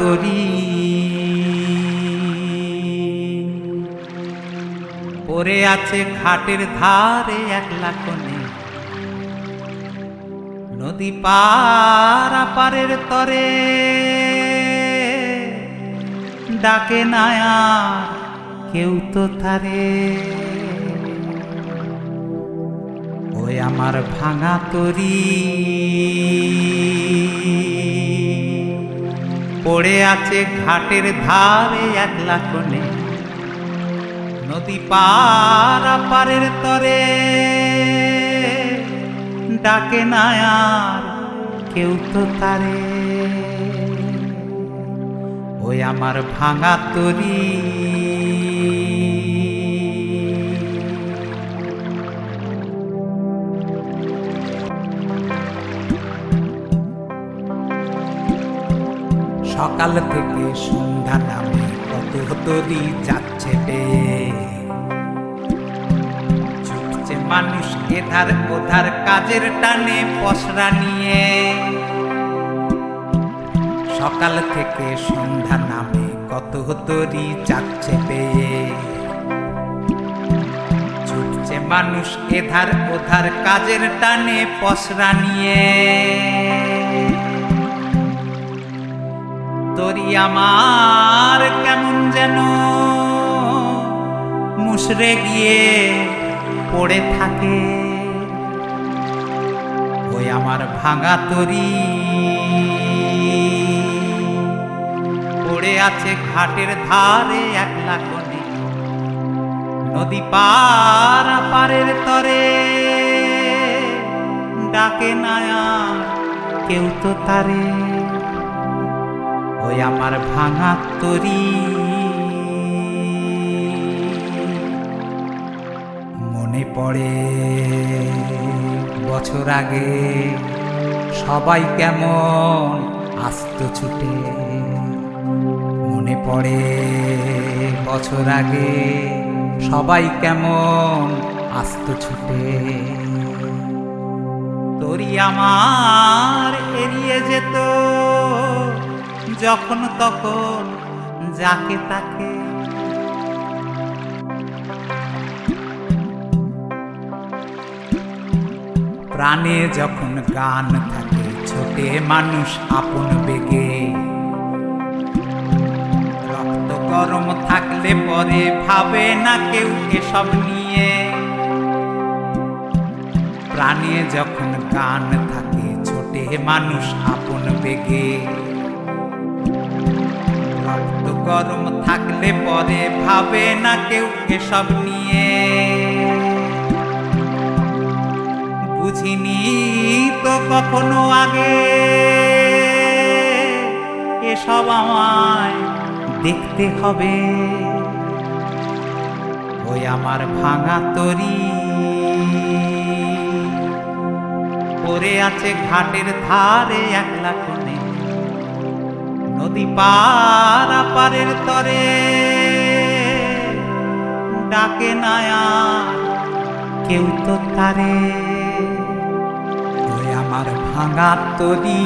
তরি পড়ে আছে ঘাটের ধারে একলা কোণে, নদী পার পারের তরে ডাকে না আর কেউ তো তারে। ওই আমার ভাঙা তরি পড়ে আছে ঘাটের ধারে একলা কোণে, নদী পার পারের তরে ডাকে না আর কেউ তো তারে। ওই আমার ভাঙা তরি সকাল থেকে সন্ধ্যা নামে কত তরি যাচ্ছে পেয়ে, ছুটছে মানুষ এধার ওধার কাজের টানে পসরা নিয়ে। সকাল থেকে সন্ধ্যা নামে কত তরি যাচ্ছে পেয়ে, ছুটছে মানুষ এধার ওধার কাজের টানে পসরা নিয়ে। তরি আমার কেমন যেন মুষড়ে গিয়ে পড়ে থাকে। ওই আমার ভাঙা তরি পড়ে আছে ঘাটের ধারে একলা কোণে, নদী পার পারের তরে ডাকে না আর কেউ তো তারে। ওই আমার ভাঙা তরি মনে পড়ে বছর আগে সবাই কেমন আসতো ছুটে। মনে পড়ে বছর আগে সবাই কেমন আসতো ছুটে। তরি আমার এড়িয়ে যেত যখন তখন যাকে তাকে। প্রাণে যখন গান থাকে ছোটে মানুষ আপন বেগে, রক্ত গরম থাকলে পরে ভাবে না কেউ এসব নিয়ে। প্রাণে যখন গান থাকে ছোটে মানুষ আপন বেগে, রক্ত গরম থাকলে পরে ভাবে না কেউ এসব নিয়ে। বুঝিনি তো কখনো আগে এসব আমায় দেখতে হবে। ওই আমার ভাঙা তরি পড়ে আছে ঘাটের ধারে একলা কোণে, নদী পার পারের তরে ডাকে না আর কেউ তো তারে। ওই আমার ভাঙা তরি।